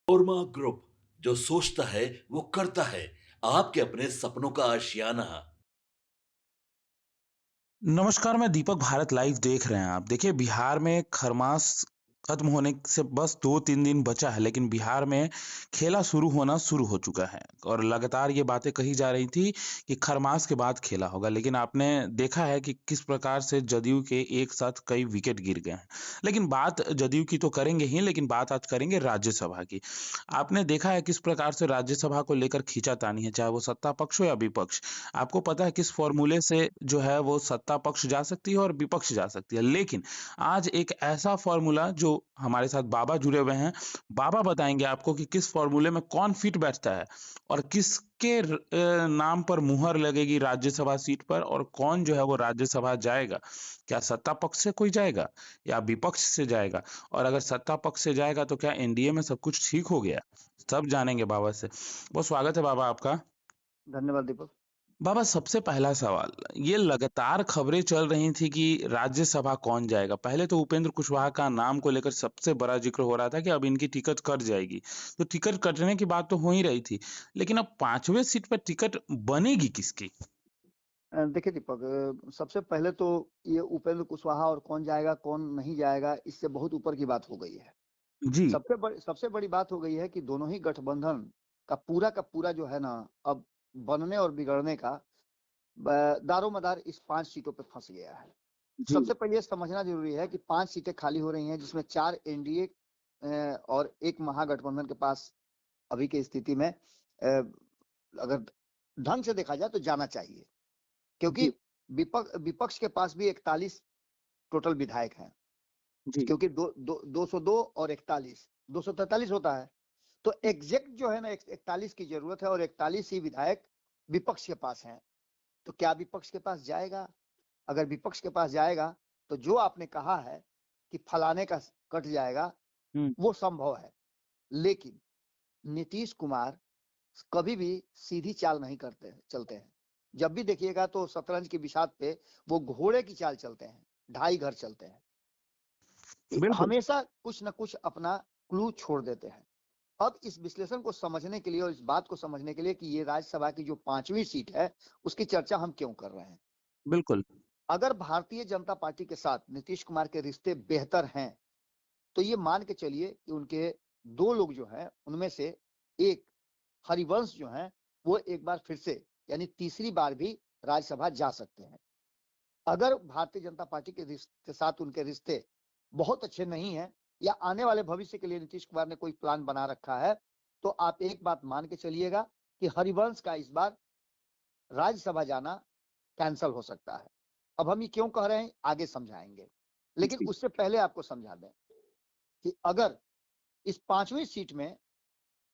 ओरमा group, जो सोचता है वो करता है। आपके अपने सपनों का आशियाना। नमस्कार, मैं दीपक भारत लाइव देख रहे हैं आप। देखिए बिहार में खरमास खत्म होने से बस 2-3 दिन बचा है, लेकिन बिहार में खेला शुरू होना शुरू हो चुका है और लगातार ये बातें कही जा रही थी कि खरमास के बाद खेला होगा। लेकिन आपने देखा है कि किस प्रकार से जदयू के एक साथ कई विकेट गिर गए हैं। लेकिन बात जदयू की तो करेंगे ही, लेकिन बात आज करेंगे राज्यसभा की। आपने देखा है किस प्रकार से राज्यसभा को लेकर खींचातानी है, चाहे वो सत्ता पक्ष हो या विपक्ष। आपको पता है किस फॉर्मूले से जो है वो सत्ता पक्ष जा सकती है और विपक्ष जा सकती है। लेकिन आज एक ऐसा फॉर्मूला जो हमारे साथ बाबा जुड़े हुए हैं, बाबा बताएंगे आपको कि किस फॉर्मूले में कौन फिट बैठता है और किसके नाम पर मुहर लगेगी राज्यसभा सीट पर और कौन जो है वो राज्यसभा जाएगा। क्या सत्ता पक्ष से कोई जाएगा या विपक्ष से जाएगा? और अगर सत्ता पक्ष से जाएगा तो क्या एनडीए में सब कुछ ठीक हो गया? सब जानेंगे बाबा से। बहुत स्वागत है बाबा आपका। धन्यवाद दीपक। बाबा सबसे पहला सवाल, ये लगातार खबरें चल रही थी कि राज्यसभा कौन जाएगा। पहले तो उपेंद्र कुशवाहा का नाम को लेकर सबसे बड़ा जिक्र हो रहा था कि अब इनकी टिकट कट जाएगी। तो टिकट कटने की बात तो हो ही रही थी, लेकिन अब 5वें सीट पर टिकट बनेगी किसकी? देखिए दीपक, सबसे पहले तो ये उपेंद्र कुशवाहा और कौन जाएगा कौन नहीं जाएगा, इससे बहुत ऊपर की बात हो गई है। जी। सबसे बड़ी बात हो गई है कि दोनों ही गठबंधन का पूरा जो है ना, अब बनने और बिगड़ने का दारोमदार इस 5 सीटों पे फंस गया है। जी। सबसे पहले ये समझना जरूरी है कि 5 सीटें खाली हो रही हैं, जिसमें 4 एनडीए और एक महागठबंधन के पास अभी की स्थिति में, अगर ढंग से देखा जाए तो जाना चाहिए, क्योंकि जी। विपक्ष के पास भी 41 टोटल विधायक हैं। जी। क्योंकि 202 और 41 243 होता है। तो एग्जैक्ट जो है ना 41 की जरूरत है और 41 ही विधायक विपक्ष के पास हैं। तो क्या विपक्ष के पास जाएगा? अगर विपक्ष के पास जाएगा तो जो आपने कहा है कि फलाने का कट जाएगा, हम्म। वो संभव है। लेकिन नीतीश कुमार कभी भी सीधी चाल नहीं चलते हैं। जब भी देखिएगा तो शतरंज की बिसात पे वो घोड़े की चाल चलते हैं, ढाई घर चलते हैं। बिल्कुल। हमेशा कुछ ना कुछ अपना क्लू छोड़ देते हैं। अब इस विश्लेषण को समझने के लिए और इस बात को समझने के लिए कि ये राज्यसभा की जो 5वीं सीट है, उसकी चर्चा हम क्यों कर रहे हैं। बिल्कुल। अगर भारतीय जनता पार्टी के साथ नीतीश कुमार के रिश्ते बेहतर हैं, तो ये मान के चलिए कि उनके 2 लोग जो हैं, उनमें से एक हरिवंश जो हैं, वो एक बार फिर से यानी तीसरी बार भी राज्यसभा जा सकते हैं। अगर भारतीय जनता पार्टी के साथ उनके रिश्ते बहुत अच्छे नहीं हैं या आने वाले भविष्य के लिए नीतीश कुमार ने कोई प्लान बना रखा है, तो आप एक बात मान के चलिएगा कि हरिवंश का इस बार राज्यसभा जाना कैंसल हो सकता है। अब हम ये क्यों कह रहे हैं, आगे समझाएंगे। लेकिन जी। उससे पहले आपको समझा दें कि अगर इस 5वीं सीट में,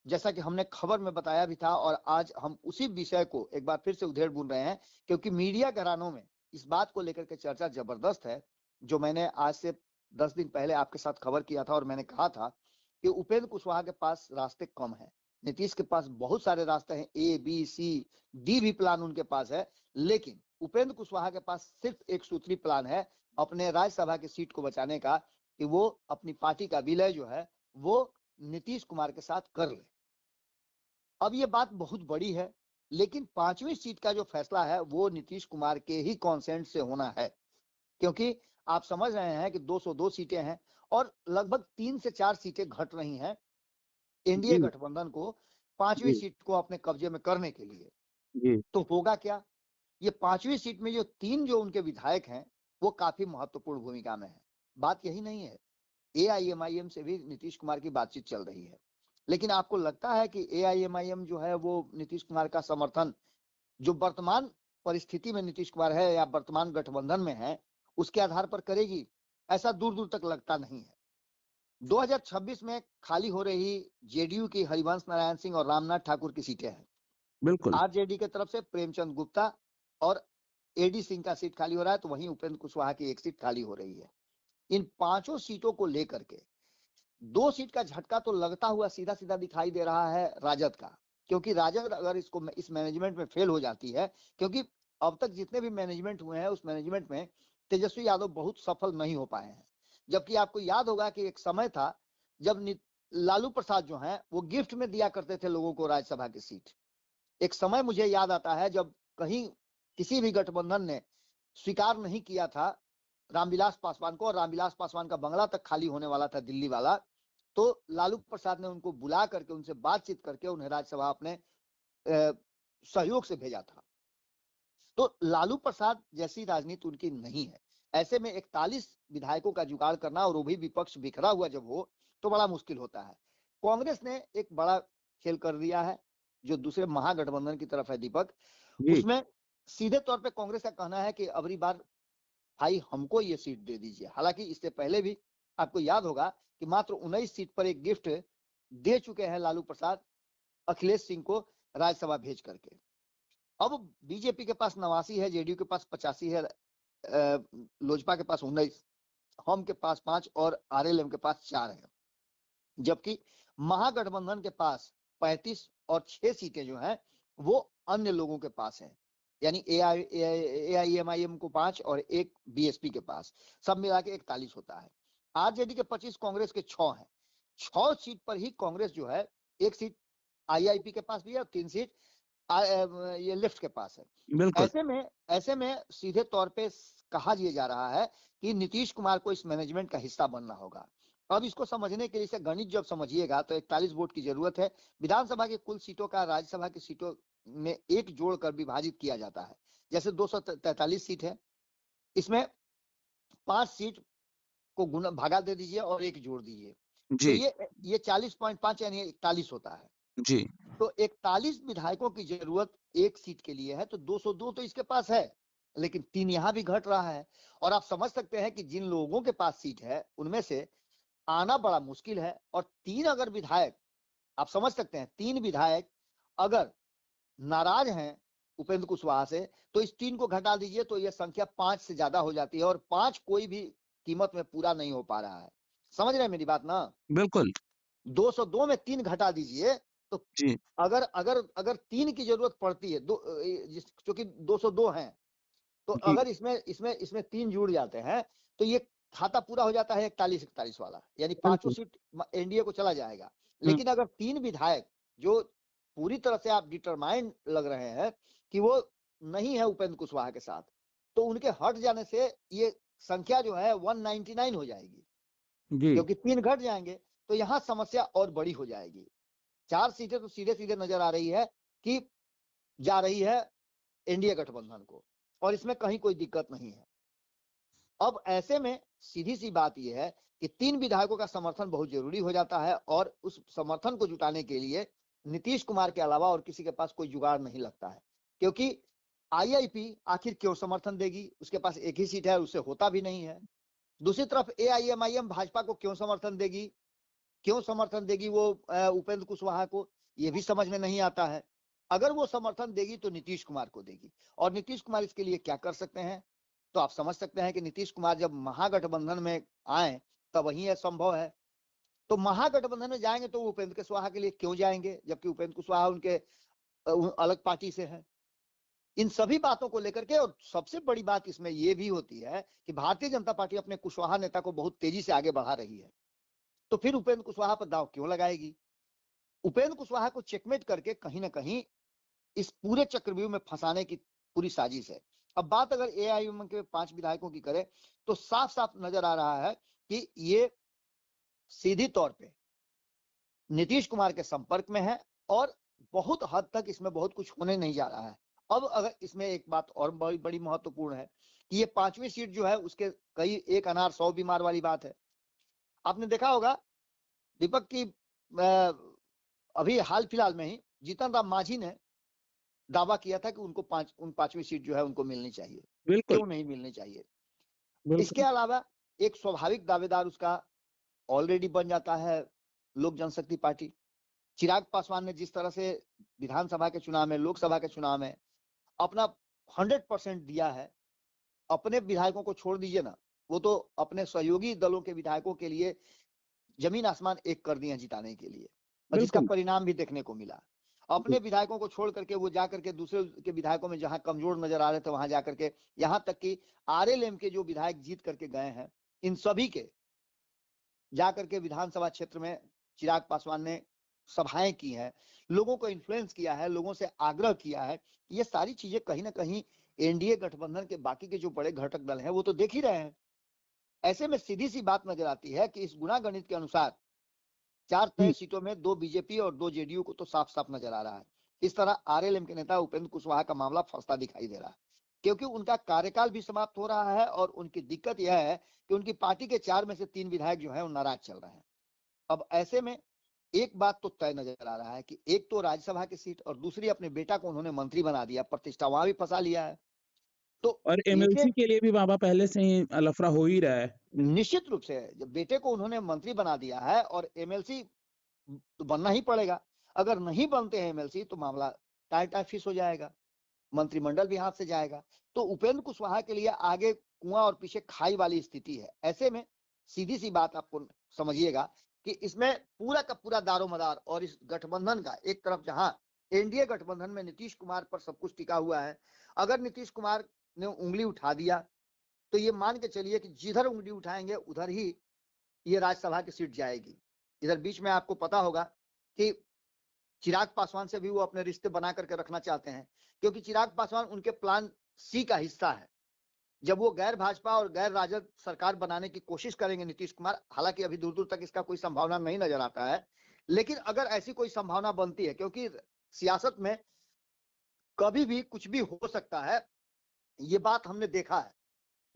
जैसा कि हमने खबर में बताया भी था और आज हम उसी विषय को एक बार फिर से उधेड़ बुन रहे हैं, क्योंकि मीडिया घरानों में इस बात को लेकर के चर्चा जबरदस्त है। जो मैंने आज से 10 दिन पहले आपके साथ खबर किया था और मैंने कहा था कि उपेंद्र कुशवाहा के पास रास्ते कम है, नीतीश के पास बहुत सारे रास्ते हैं, A B C D भी प्लान उनके पास है। लेकिन उपेंद्र कुशवाहा के पास सिर्फ एक सूत्री प्लान है अपने राज्यसभा की सीट को बचाने का, कि वो अपनी पार्टी का विलय जो है वो नीतीश कुमार के साथ कर ले। अब ये बात बहुत बड़ी है, लेकिन 5वीं सीट का जो फैसला है वो नीतीश कुमार के ही कॉन्सेंट से होना है। क्योंकि आप समझ रहे हैं कि 202 सीटें हैं और लगभग 3 से 4 सीटें घट रही हैं एनडीए जी। गठबंधन को 5वीं जी। सीट को अपने कब्जे में करने के लिए। जी। तो होगा क्या? ये 5वीं सीट में जो 3 जो उनके विधायक हैं, वो काफी महत्वपूर्ण भूमिका में है। बात यही नहीं है, एआईएमआईएम से भी नीतीश कुमार की बातचीत चल रही है। लेकिन आपको लगता है कि एआईएमआईएम जो है वो नीतीश कुमार का समर्थन, जो वर्तमान परिस्थिति में नीतीश कुमार है या वर्तमान गठबंधन में है, उसके आधार पर करेगी? ऐसा दूर दूर तक लगता नहीं है। 2026 में खाली हो रही जेडीयू की हरिवंश नारायण सिंह और रामनाथ ठाकुर की सीटें हैं। बिल्कुल। आरजेडी की तरफ से प्रेमचंद गुप्ता और एडी सिंह का सीट खाली हो रहा है, तो वहीं उपेंद्र कुशवाहा की एक सीट खाली हो रही है। इन पांचों सीटों को लेकर के 2 सीट का झटका तो लगता हुआ सीधा सीधा दिखाई दे रहा है राजद का। क्योंकि राजद अगर इसको इस मैनेजमेंट में फेल हो जाती है, क्योंकि अब तक जितने भी मैनेजमेंट हुए हैं उस मैनेजमेंट में तेजस्वी यादव बहुत सफल नहीं हो पाए हैं। जबकि आपको याद होगा कि एक समय था जब लालू प्रसाद जो हैं वो गिफ्ट में दिया करते थे लोगों को राज्यसभा की सीट। एक समय मुझे याद आता है जब कहीं किसी भी गठबंधन ने स्वीकार नहीं किया था रामविलास पासवान को, और रामविलास पासवान का बंगला तक खाली होने वाला था दिल्ली वाला, तो लालू प्रसाद ने उनको बुला करके उनसे बातचीत करके उन्हें राज्यसभा अपने सहयोग से भेजा था। तो लालू प्रसाद जैसी राजनीति उनकी नहीं है। ऐसे में 41 विधायकों का जुगाड़ करना, और वो भी विपक्ष बिखरा हुआ जब हो, तो बड़ा मुश्किल होता है। कांग्रेस ने एक बड़ा खेल कर दिया है जो दूसरे महागठबंधन की तरफ है दीपक। जी उसमें सीधे तौर पे कांग्रेस का कहना है कि अबरी बार भाई हमको ये सीट दे दीजिए। हालांकि इससे पहले भी आपको याद होगा कि मात्र 19 सीट पर एक गिफ्ट दे चुके हैं लालू प्रसाद अखिलेश सिंह को राज्यसभा भेज करके। अब बीजेपी के पास 89 है, जेडीयू के पास 85 है, लोजपा के पास 19, हम के पास 5 और आरएलएम के पास 4 है। जबकि महागठबंधन के पास 35 और 6 सीटें जो हैं वो अन्य लोगों के पास हैं, यानी एआईएमआईएम को 5 और एक बीएसपी के पास, सब मिला के 41 होता है। आरजेडी के 25, कांग्रेस के 6 हैं। 6 सीट पर ही कांग्रेस जो है, एक सीट आईआईपी के पास भी है और 3 सीट ये लेफ्ट के पास है। बिल्कुल ऐसे में सीधे तौर पे कहा यह जा रहा है कि नीतीश कुमार को इस मैनेजमेंट का हिस्सा बनना होगा। अब इसको समझने के लिए गणित जब समझिएगा तो 41 वोट की जरूरत है। विधानसभा की कुल सीटों का राज्यसभा की सीटों में एक जोड़कर विभाजित किया जाता है। जैसे 243 सीट है, इसमें 5 सीट को गुना भागा दे दीजिए और एक जोड़ दीजिए, तो जी ये 40.5 यानी 41 होता है। जी तो 41 विधायकों की जरूरत एक सीट के लिए है, तो 202 तो इसके पास है, लेकिन 3 यहां भी घट रहा है। और आप समझ सकते हैं कि जिन लोगों के पास सीट है उनमें से आना बड़ा मुश्किल है। और 3 अगर विधायक, आप समझ सकते हैं 3 विधायक अगर नाराज हैं उपेंद्र कुशवाहा से, तो इस 3 को घटा दीजिए तो यह संख्या 5 से ज्यादा हो जाती है, और 5 कोई भी कीमत में पूरा नहीं हो पा रहा है। समझ रहे हैं मेरी बात ना? बिल्कुल 202 में 3 घटा दीजिए तो जी अगर अगर अगर 3 की जरूरत पड़ती है, क्योंकि 202 हैं, तो जी अगर इसमें 3 जुड़ जाते हैं तो ये खाता पूरा हो जाता है 41-41 वाला, यानी पांचों बिल्कुल सीट एनडीए को चला जाएगा। हम्म, लेकिन अगर 3 विधायक जो पूरी तरह से आप डिटरमाइंड लग रहे हैं कि वो नहीं है उपेंद्र कुशवाहा के साथ, तो उनके हट जाने से ये संख्या जो है 199 हो जाएगी, जी क्योंकि 3 घट जाएंगे तो यहां समस्या और बड़ी हो जाएगी। 4 सीटें तो सीधे सीधे नजर आ रही है कि जा रही है एनडीए गठबंधन को, और इसमें कहीं कोई दिक्कत नहीं है। अब ऐसे में सीधी सी बात यह है कि 3 विधायकों का समर्थन बहुत जरूरी हो जाता है, और उस समर्थन को जुटाने के लिए नीतीश कुमार के अलावा और किसी के पास कोई जुगाड़ नहीं लगता है। क्योंकि आईआईपी आखिर क्यों समर्थन देगी, उसके पास एक ही सीट है, उससे होता भी नहीं है। दूसरी तरफ एआईएमआईएम भाजपा को क्यों समर्थन देगी, वो उपेंद्र कुशवाहा को, ये भी समझ में नहीं आता है। अगर वो समर्थन देगी तो नीतीश कुमार को देगी, और नीतीश कुमार इसके लिए क्या कर सकते हैं, तो आप समझ सकते हैं कि नीतीश कुमार जब महागठबंधन में आए तब वही यह संभव है। तो महागठबंधन में जाएंगे तो उपेंद्र कुशवाहा के लिए क्यों जाएंगे, जबकि उपेंद्र कुशवाहा उनके अलग पार्टी से है। इन सभी बातों को लेकर के, और सबसे बड़ी बात इसमें यह भी होती है कि भारतीय जनता पार्टी अपने कुशवाहा नेता को बहुत तेजी से आगे बढ़ा रही है, तो फिर उपेंद्र कुशवाहा पर दांव क्यों लगाएगी। उपेंद्र कुशवाहा को चेकमेट करके कहीं ना कहीं इस पूरे चक्रव्यूह में फंसाने की पूरी साजिश है। अब बात अगर एआईएमआईएम के 5 विधायकों की करें तो साफ साफ नजर आ रहा है कि ये सीधी तौर पे नीतीश कुमार के संपर्क में है, और बहुत हद तक इसमें बहुत कुछ होने नहीं जा रहा है। अब अगर इसमें एक बात और बड़ी बड़ी महत्वपूर्ण है कि ये 5वीं सीट जो है उसके कई एक अनार 100 बीमार वाली बात है। आपने देखा होगा दीपक की अभी हाल फिलहाल में ही जीतन राम मांझी ने दावा किया था कि उनको 5वीं सीट जो है उनको मिलनी चाहिए। बिल्कुल क्यों नहीं मिलनी चाहिए? इसके बिल्कुल अलावा एक स्वाभाविक दावेदार उसका ऑलरेडी बन जाता है लोक जनशक्ति पार्टी। चिराग पासवान ने जिस तरह से विधानसभा के चुनाव में, लोकसभा के चुनाव में अपना 100% दिया है, अपने विधायकों को छोड़ दीजिए ना, वो तो अपने सहयोगी दलों के विधायकों के लिए जमीन आसमान एक कर दिए जिताने के लिए, और जिसका बिल्कुल परिणाम भी देखने को मिला। अपने विधायकों को छोड़ करके वो जाकर के दूसरे के विधायकों में जहां कमजोर नजर आ रहे थे वहां जाकर के, यहां तक कि आरएलएम के जो विधायक जीत करके गए हैं इन सभी के जाकर के विधानसभा क्षेत्र में चिराग पासवान ने सभाएं की हैं, लोगों को इन्फ्लुएंस किया है, लोगों से आग्रह किया है, ये सारी चीजें कहीं ना कहीं एनडीए गठबंधन के बाकी के जो बड़े घटक दल हैं वो तो देख ही रहे हैं। ऐसे में सीधी सी बात नजर आती है कि इस गुणा गणित के अनुसार 4 तय जी। सीटों में 2 बीजेपी और 2 जेडीयू को तो साफ-साफ नजर आ रहा है। इस तरह आरएलएम के नेता उपेंद्र कुशवाहा का मामला फंसता दिखाई दे रहा है, क्योंकि उनका कार्यकाल भी समाप्त हो रहा है और उनकी दिक्कत यह है कि उनकी पार्टी के 4 में से 3 विधायक जो हैं वो नाराज चल रहे हैं। अब ऐसे में एक बात तो तय नजर आ रहा है कि एक तो राज्यसभा की सीट और दूसरी अपने बेटा को उन्होंने मंत्री बना दिया, प्रतिष्ठा वहां भी फंसा लिया है। तो और बेटे एमएलसी के लिए भी बाबा पहले से ही लफड़ा हो ही रहा है। निश्चित रूप से जब बेटे को उन्होंने मंत्री बना दिया है और एमएलसी तो बनना ही पड़ेगा। अगर नहीं बनते हैं एमएलसी तो मामला टाई फिश हो जाएगा, मंत्रिमंडल भी हाथ से जाएगा। तो उपेंद्र कुशवाहा के लिए आगे कुआं और पीछे खाई वाली स्थिति है। ऐसे में सीधी सी बात आपको समझिएगा कि इसमें पूरा का पूरा दारोमदार और इस गठबंधन का एक तरफ जहां एनडीए गठबंधन में नीतीश कुमार पर सब कुछ टिका हुआ है, अगर नीतीश कुमार ने उंगली उठा दिया तो ये मान के चलिए कि जिधर उंगली उठाएंगे उधर ही ये राज्यसभा की सीट जाएगी। इधर बीच में आपको पता होगा कि चिराग पासवान से भी वो अपने रिश्ते बना करके रखना चाहते हैं, क्योंकि चिराग पासवान उनके प्लान सी का हिस्सा है। जब वो गैर भाजपा और गैर राजद सरकार बनाने की कोशिश करेंगे नीतीश कुमार, हालांकि अभी दूर दूर तक इसका कोई संभावना नहीं नजर आता है, लेकिन अगर ऐसी कोई संभावना बनती है, क्योंकि सियासत में कभी भी कुछ भी हो सकता है, ये बात हमने देखा है।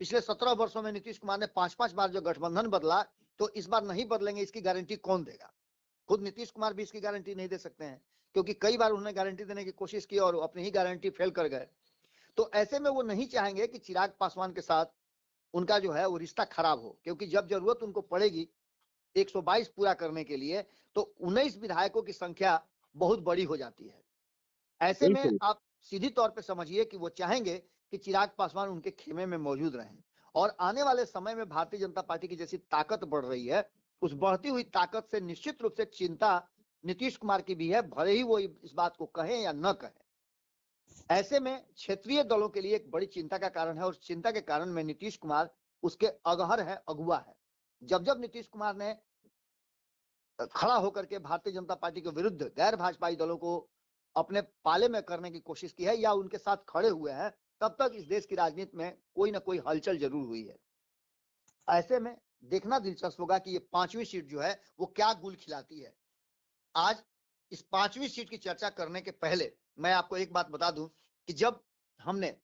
पिछले 17 वर्षों में नीतीश कुमार ने 5-5 बार जो गठबंधन बदला, तो इस बार नहीं बदलेंगे इसकी गारंटी कौन देगा? खुद नीतीश कुमार भी इसकी गारंटी नहीं दे सकते हैं, क्योंकि कई बार उन्होंने गारंटी देने की कोशिश की और अपनी ही गारंटी फेल कर गए। तो ऐसे में वो नहीं चाहेंगे कि चिराग पासवान के साथ उनका जो है वो रिश्ता खराब हो, क्योंकि जब जरूरत उनको पड़ेगी 122 पूरा करने के लिए तो 19 विधायकों की संख्या बहुत बड़ी हो जाती है। ऐसे में बिल्कुल। आप सीधी तौर पे समझिए कि वो चाहेंगे कि चिराग पासवान उनके खेमे में मौजूद रहें और आने वाले समय में भारतीय जनता पार्टी की जैसी ताकत बढ़ रही है, उस बढ़ती हुई ताकत से निश्चित रूप से चिंता नीतीश कुमार की भी है, भले ही वो इस बात को कहें या न कहें। ऐसे में क्षेत्रीय दलों के लिए एक बड़ी चिंता का कारण है और चिंता के कारण में नीतीश कुमार उसके अगहर है, अगुआ है। जब जब नीतीश कुमार ने खड़ा होकर के भारतीय जनता पार्टी के विरुद्ध गैर भाजपाई दलों को अपने पाले में करने की कोशिश की है या उनके साथ खड़े हुए हैं, तब तक इस देश की राजनीति में कोई ना कोई हलचल जरूर हुई है। ऐसे में देखना दिलचस्प होगा कि ये 5वीं सीट जो है वो क्या गुल खिलाती है। आज इस 5वीं सीट की चर्चा करने के पहले मैं आपको एक बात बता दूं कि जब हमने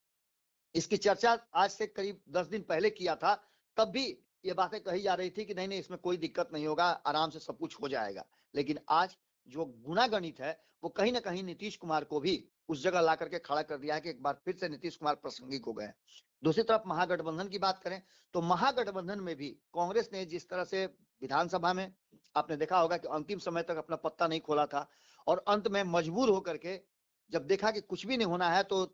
इसकी चर्चा आज से करीब 10 दिन पहले किया था, तब भी ये बातें कही जा रही थी कि नहीं इसमें कोई दिक्कत नहीं होगा, आराम से सब कुछ हो जाएगा। लेकिन आज जो गुणागणित है वो कहीं ना कहीं नीतीश कुमार को भी उस जगह ला करके खड़ा कर दिया है कि एक बार फिर से नीतीश कुमार प्रासंगिक हो गए। दूसरी तरफ महागठबंधन की बात करें तो महागठबंधन में भी कांग्रेस ने जिस तरह से विधानसभा में आपने देखा होगा कि अंतिम समय तक अपना पत्ता नहीं खोला था और अंत में मजबूर होकर के जब देखा कि कुछ भी नहीं होना है तो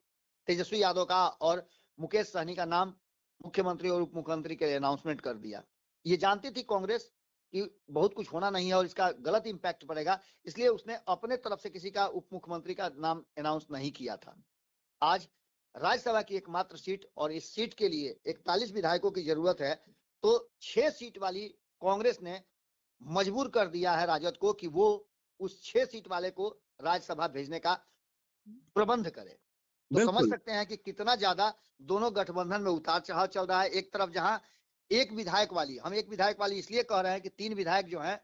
तेजस्वी यादव का और मुकेश सहनी का नाम मुख्यमंत्री और उप मुख्यमंत्री के लिए अनाउंसमेंट कर दिया। ये जानती थी कांग्रेस कि बहुत कुछ होना नहीं है और इसका गलत इंपैक्ट पड़ेगा, इसलिए उसने अपने तरफ से किसी का उप मुख्यमंत्री का नाम अनाउंस नहीं किया था। आज राज्यसभा की एकमात्र सीट और इस सीट के लिए 41 विधायकों की जरूरत है, तो 6 सीट वाली कांग्रेस ने मजबूर कर दिया है राजद को कि वो उस 6 सीट वाले को राज्यसभा भेजने का प्रबंध करे। तो समझ बिल्कुल। सकते हैं कि कितना ज्यादा दोनों गठबंधन में उतार चढ़ाव चल रहा है। एक तरफ जहां एक विधायक वाली, हम एक विधायक वाली इसलिए कह रहे हैं कि 3 विधायक जो हैं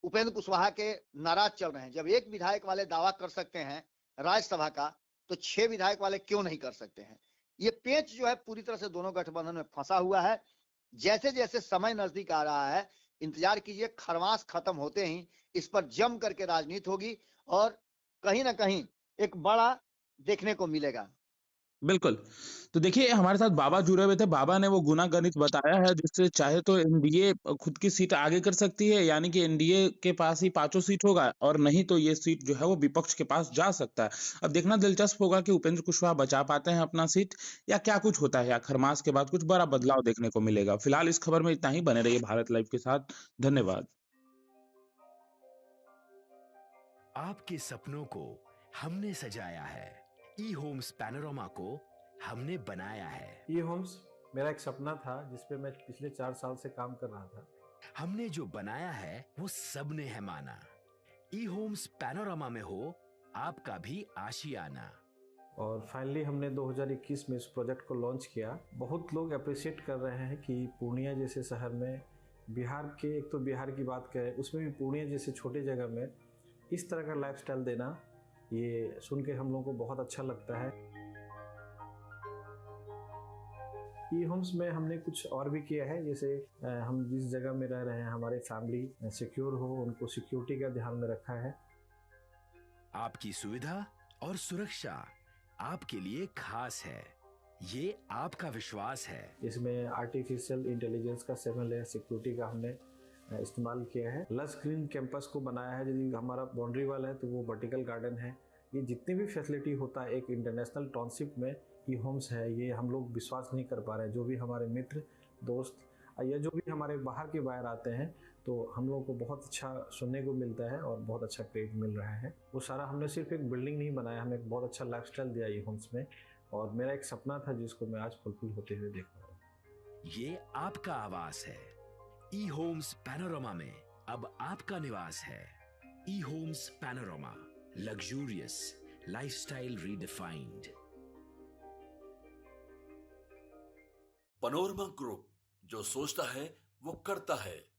उपेंद्र कुशवाहा के नाराज चल रहे हैं। जब एक विधायक वाले दावा कर सकते हैं राज्यसभा का, तो 6 विधायक वाले क्यों नहीं कर सकते हैं? ये पेच जो है पूरी तरह से दोनों गठबंधन में फंसा हुआ है। जैसे जैसे समय नजदीक आ रहा है, इंतजार कीजिए, खरमास खत्म होते ही इस पर जम करके राजनीति होगी और कहीं ना कहीं एक बड़ा देखने को मिलेगा। बिल्कुल। तो देखिए हमारे साथ बाबा जुड़े हुए थे। बाबा ने वो गुना गणित बताया है जिससे चाहे तो एनडीए खुद की सीट आगे कर सकती है, यानी कि एनडीए के पास ही पाँचों सीट होगा और नहीं तो ये सीट जो है वो विपक्ष के पास जा सकता है। अब देखना दिलचस्प होगा कि उपेंद्र कुशवाहा बचा पाते हैं अपना सीट या क्या कुछ होता है या खरमास के बाद कुछ बड़ा बदलाव देखने को मिलेगा। फिलहाल इस खबर में इतना ही। बने रहिए भारत लाइव के साथ। धन्यवाद। आपके सपनों को हमने सजाया है, ई होम्स पैनोरामा को हमने बनाया है। ई होम्स मेरा एक सपना था जिस पे मैं पिछले 4 साल से काम कर रहा था। हमने जो बनाया है वो सबने है माना। ई होम्स पैनोरामा में हो आपका भी आशियाना। और फाइनली हमने 2021 में इस प्रोजेक्ट को लॉन्च किया। बहुत लोग अप्रिशिएट कर रहे हैं कि पूर्णिया जैसे शहर में, बिहार के, एक तो बिहार की बात करें उसमें भी पूर्णिया जैसे छोटे जगह में इस तरह का लाइफस्टाइल देना, ये सुन के हम लोगों को बहुत अच्छा लगता है। ई होम्स में हमने कुछ और भी किया है, जैसे हम जिस जगह में रह रहे हैं हमारे फैमिली सिक्योर हो, उनको सिक्योरिटी का ध्यान में रखा है। आपकी सुविधा और सुरक्षा आपके लिए खास है, ये आपका विश्वास है। इसमें आर्टिफिशियल इंटेलिजेंस का 7 लेयर सिक्योरिटी का हमने इस्तेमाल किया है। लस ग्रीन कैंपस को बनाया है। यदि हमारा बाउंड्री वाल है तो वो वर्टिकल गार्डन है। ये जितनी भी फैसिलिटी होता है एक इंटरनेशनल टाउनशिप में, ई होम्स है, ये हम लोग विश्वास नहीं कर पा रहे हैं। जो भी हमारे मित्र दोस्त या जो भी हमारे बाहर के बाहर आते हैं तो हम लोगों को बहुत अच्छा सुनने को मिलता है और बहुत अच्छा क्रेडिट मिल रहा है। वो सारा हमने सिर्फ एक बिल्डिंग नहीं बनाया, हमें एक बहुत अच्छा लाइफस्टाइल दिया ई होम्स में, और मेरा एक सपना था जिसको मैं आज फुलफिल होते हुए देख रहा हूँ। ये आपका आवास है। ई होम्स पैनोरामा में अब आपका निवास है। E homes Panorama, luxurious lifestyle redefined. Panorama group, जो सोचता है वो करता है।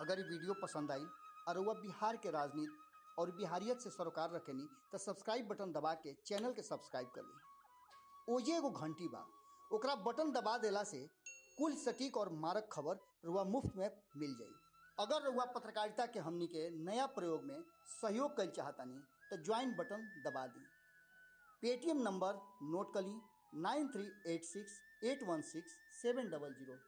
अगर ये वीडियो पसंद आई और वह बिहार के राजनीति और बिहारियत से सरोकार रखेनी तो सब्सक्राइब बटन दबा के चैनल के सब्सक्राइब कर ली। ओजे एगो घंटी बा, ओकरा बटन दबा देला से कुल सटीक और मारक खबर रुआ मुफ्त में मिल जाई। अगर रुआ पत्रकारिता के हमनी के नया प्रयोग में सहयोग कर चाहतानी तो ज्वाइन बटन दबा दी। पेटीएम नंबर नोट कर ली 9386816700।